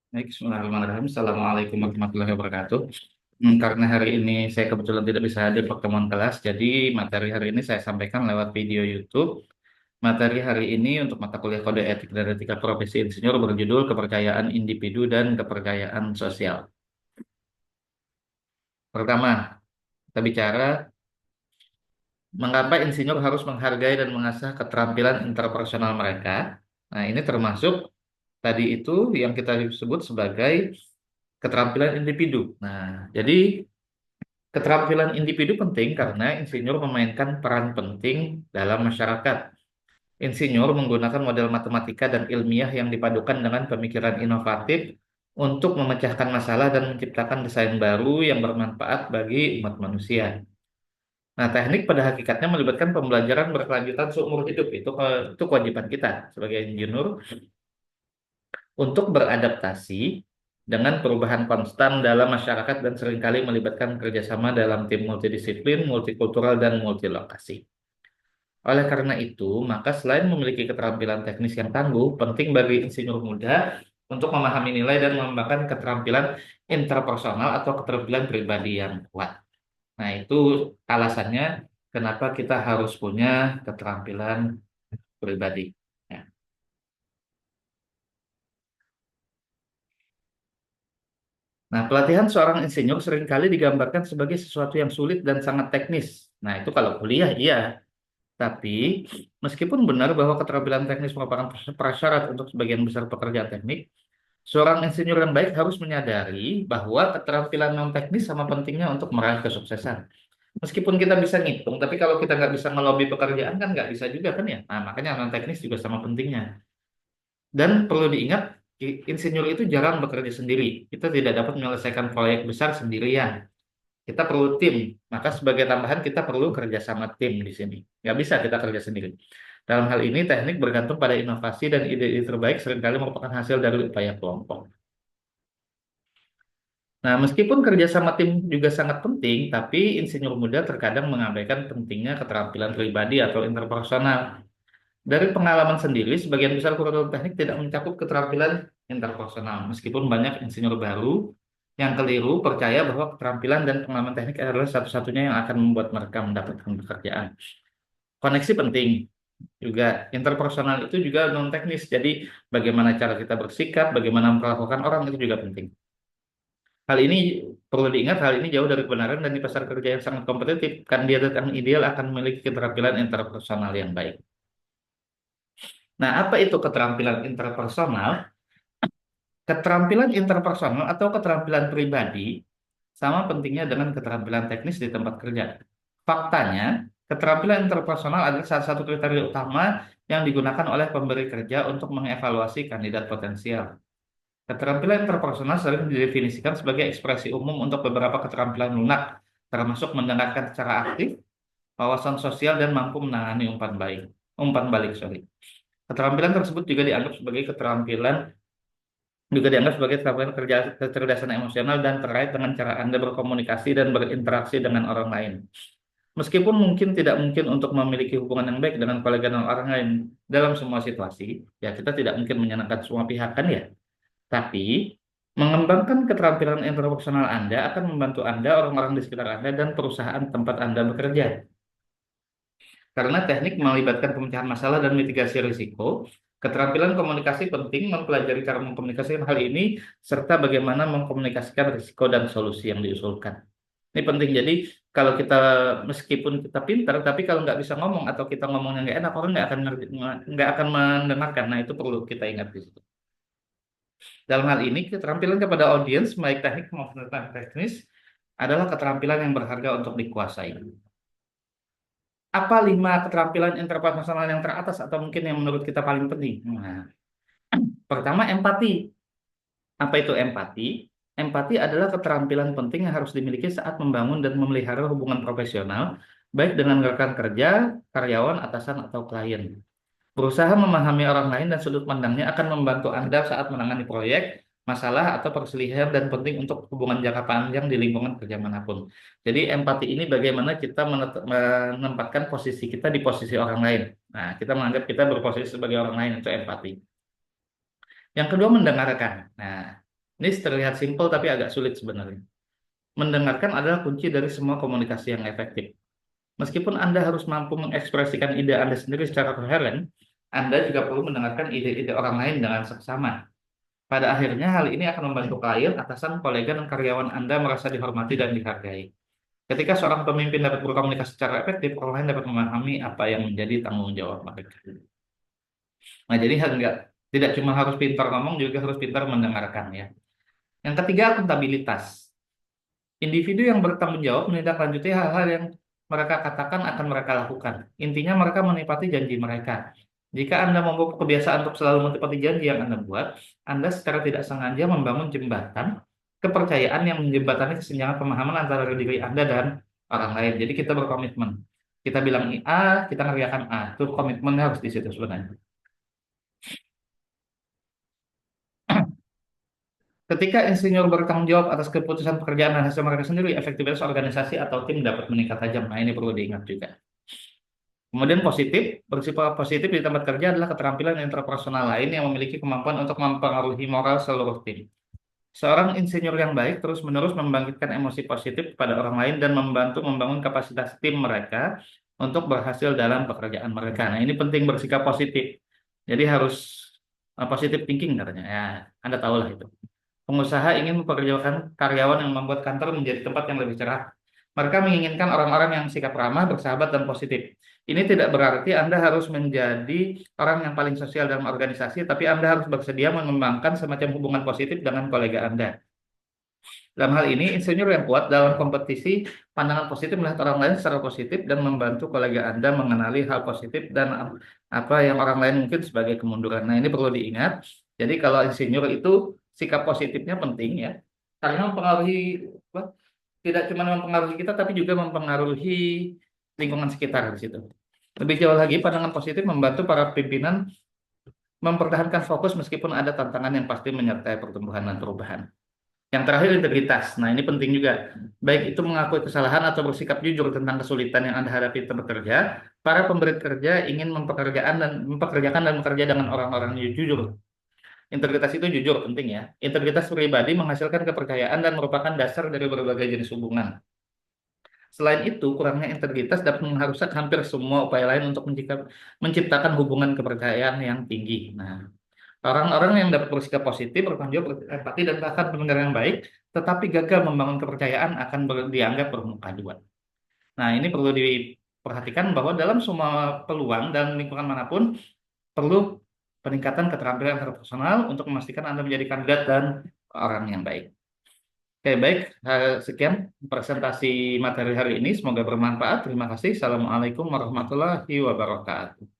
Baik, Bismillahirrahmanirrahim. Assalamualaikum warahmatullahi wabarakatuh. Karena hari ini saya kebetulan tidak bisa hadir pertemuan kelas, jadi materi hari ini saya sampaikan lewat video YouTube. Materi hari ini untuk mata kuliah Kode Etik dan Etika Profesi Insinyur berjudul Kepercayaan Individu dan Kepercayaan Sosial. Pertama, kita bicara mengapa insinyur harus menghargai dan mengasah keterampilan interpersonal mereka. Nah, ini termasuk tadi itu yang kita sebut sebagai keterampilan individu. Nah, jadi keterampilan individu penting karena insinyur memainkan peran penting dalam masyarakat. Insinyur menggunakan model matematika dan ilmiah yang dipadukan dengan pemikiran inovatif untuk memecahkan masalah dan menciptakan desain baru yang bermanfaat bagi umat manusia. Nah, teknik pada hakikatnya melibatkan pembelajaran berkelanjutan seumur hidup. Itu kewajiban kita sebagai insinyur untuk beradaptasi dengan perubahan konstan dalam masyarakat dan seringkali melibatkan kerjasama dalam tim multidisiplin, multikultural, dan multilokasi. Oleh karena itu, maka selain memiliki keterampilan teknis yang tangguh, penting bagi insinyur muda untuk memahami nilai dan mengembangkan keterampilan interpersonal atau keterampilan pribadi yang kuat. Nah, itu alasannya kenapa kita harus punya keterampilan pribadi. Ya. Nah, pelatihan seorang insinyur seringkali digambarkan sebagai sesuatu yang sulit dan sangat teknis. Nah, itu kalau kuliah, iya. Tapi, meskipun benar bahwa keterampilan teknis merupakan prasyarat untuk sebagian besar pekerjaan teknik, seorang insinyur yang baik harus menyadari bahwa keterampilan non-teknis sama pentingnya untuk meraih kesuksesan. Meskipun kita bisa ngitung, tapi kalau kita nggak bisa ngelobi pekerjaan kan nggak bisa juga kan ya. Nah, makanya non-teknis juga sama pentingnya. Dan perlu diingat, insinyur itu jarang bekerja sendiri. Kita tidak dapat menyelesaikan proyek besar sendirian. Kita perlu tim. Maka sebagai tambahan kita perlu kerjasama tim di sini. Nggak bisa kita kerja sendiri. Dalam hal ini, teknik bergantung pada inovasi dan ide-ide terbaik seringkali merupakan hasil dari upaya kelompok. Nah, meskipun kerjasama tim juga sangat penting, tapi insinyur muda terkadang mengabaikan pentingnya keterampilan pribadi atau interpersonal. Dari pengalaman sendiri, sebagian besar kurikulum teknik tidak mencakup keterampilan interpersonal. Meskipun banyak insinyur baru yang keliru percaya bahwa keterampilan dan pengalaman teknik adalah satu-satunya yang akan membuat mereka mendapatkan pekerjaan. Koneksi penting juga. Interpersonal itu juga non teknis. Jadi bagaimana cara kita bersikap, bagaimana memperlakukan orang itu juga penting. Hal ini perlu diingat, hal ini jauh dari kebenaran dan di pasar kerja yang sangat kompetitif, kandidat yang ideal akan memiliki keterampilan interpersonal yang baik. Nah, apa itu keterampilan interpersonal? Keterampilan interpersonal atau keterampilan pribadi sama pentingnya dengan keterampilan teknis di tempat kerja. Faktanya, keterampilan interpersonal adalah salah satu kriteria utama yang digunakan oleh pemberi kerja untuk mengevaluasi kandidat potensial. Keterampilan interpersonal sering didefinisikan sebagai ekspresi umum untuk beberapa keterampilan lunak, termasuk mendengarkan secara aktif, wawasan sosial, dan mampu menangani umpan balik, sorry. Keterampilan tersebut juga dianggap sebagai keterampilan kerja kecerdasan emosional dan terkait dengan cara Anda berkomunikasi dan berinteraksi dengan orang lain. Meskipun mungkin tidak mungkin untuk memiliki hubungan yang baik dengan kolega dan orang lain dalam semua situasi, ya kita tidak mungkin menyenangkan semua pihak kan ya. Tapi mengembangkan keterampilan interpersonal Anda akan membantu Anda, orang-orang di sekitar Anda, dan perusahaan tempat Anda bekerja. Karena teknik melibatkan pemecahan masalah dan mitigasi risiko, keterampilan komunikasi penting mempelajari cara mengkomunikasikan hal ini, serta bagaimana mengkomunikasikan risiko dan solusi yang diusulkan. Ini penting. Jadi kalau kita meskipun kita pintar, tapi kalau nggak bisa ngomong atau kita ngomongnya nggak enak, orang nggak akan mendengarkan. Nah, itu perlu kita ingat di situ. Dalam hal ini, keterampilan kepada audiens, baik teknik maupun teknis, adalah keterampilan yang berharga untuk dikuasai. Apa 5 keterampilan interpersonal yang teratas atau mungkin yang menurut kita paling penting? Nah, pertama, empati. Apa itu empati? Empati adalah keterampilan penting yang harus dimiliki saat membangun dan memelihara hubungan profesional, baik dengan rekan kerja, karyawan, atasan, atau klien. Berusaha memahami orang lain dan sudut pandangnya akan membantu Anda saat menangani proyek, masalah, atau perselisihan dan penting untuk hubungan jangka panjang di lingkungan kerja manapun. Jadi empati ini bagaimana kita menempatkan posisi kita di posisi orang lain. Nah, kita menganggap kita berposisi sebagai orang lain, itu empati. Yang kedua, mendengarkan. Nah, Ini terlihat simpel tapi agak sulit sebenarnya. Mendengarkan adalah kunci dari semua komunikasi yang efektif. Meskipun Anda harus mampu mengekspresikan ide Anda sendiri secara koheren, Anda juga perlu mendengarkan ide-ide orang lain dengan seksama. Pada akhirnya, hal ini akan membantu klien, atasan, kolega, dan karyawan Anda merasa dihormati dan dihargai. Ketika seorang pemimpin dapat berkomunikasi secara efektif, orang lain dapat memahami apa yang menjadi tanggung jawab mereka. Nah, jadi tidak cuma harus pintar ngomong, juga harus pintar mendengarkan ya. Yang ketiga, akuntabilitas. Individu yang bertanggung jawab menindaklanjuti hal-hal yang mereka katakan akan mereka lakukan. Intinya mereka menepati janji mereka. Jika Anda mempunyai kebiasaan untuk selalu menepati janji yang Anda buat, Anda secara tidak sengaja membangun jembatan kepercayaan yang menjembatani kesenjangan pemahaman antara diri Anda dan orang lain. Jadi kita berkomitmen. Kita bilang A, kita ngerjakan A. Itu komitmennya harus di situ sebenarnya. Ketika insinyur bertanggung jawab atas keputusan pekerjaan dan hasil mereka sendiri, efektivitas organisasi atau tim dapat meningkat tajam. Nah, ini perlu diingat juga. Kemudian positif, bersifat positif di tempat kerja adalah keterampilan interpersonal lain yang memiliki kemampuan untuk mempengaruhi moral seluruh tim. Seorang insinyur yang baik terus-menerus membangkitkan emosi positif kepada orang lain dan membantu membangun kapasitas tim mereka untuk berhasil dalam pekerjaan mereka. Nah, ini penting bersikap positif. Jadi harus positive thinking katanya. Ya, Anda tahu lah itu. Pengusaha ingin mempekerjakan karyawan yang membuat kantor menjadi tempat yang lebih cerah. Mereka menginginkan orang-orang yang sikap ramah, bersahabat, dan positif. Ini tidak berarti Anda harus menjadi orang yang paling sosial dalam organisasi, tapi Anda harus bersedia mengembangkan semacam hubungan positif dengan kolega Anda. Dalam hal ini, insinyur yang kuat dalam kompetisi, pandangan positif melihat orang lain secara positif dan membantu kolega Anda mengenali hal positif dan apa yang orang lain mungkin sebagai kemunduran. Nah, ini perlu diingat. Jadi kalau insinyur itu sikap positifnya penting ya, karena mempengaruhi apa, tidak cuma mempengaruhi kita, tapi juga mempengaruhi lingkungan sekitar di situ. Lebih jauh lagi, pandangan positif membantu para pimpinan mempertahankan fokus meskipun ada tantangan yang pasti menyertai pertumbuhan dan perubahan. Yang terakhir integritas. Nah, ini penting juga. Baik itu mengakui kesalahan atau bersikap jujur tentang kesulitan yang Anda hadapi tempat kerja, para pemberi kerja ingin mempekerjakan dan bekerja dengan orang-orang yang jujur. Integritas itu jujur penting ya. Integritas pribadi menghasilkan kepercayaan dan merupakan dasar dari berbagai jenis hubungan. Selain itu, kurangnya integritas dapat mengharuskan hampir semua upaya lain untuk menciptakan hubungan kepercayaan yang tinggi. Nah, orang-orang yang dapat bersikap positif, bertanggung jawab, empati, dan bahkan pendengaran yang baik, tetapi gagal membangun kepercayaan akan dianggap bermuka dua. Nah, ini perlu diperhatikan bahwa dalam semua peluang dan lingkungan manapun, perlu peningkatan keterampilan interpersonal untuk memastikan Anda menjadi kandidat dan orang yang baik. Oke, baik. Sekian presentasi materi hari ini. Semoga bermanfaat. Terima kasih. Assalamualaikum warahmatullahi wabarakatuh.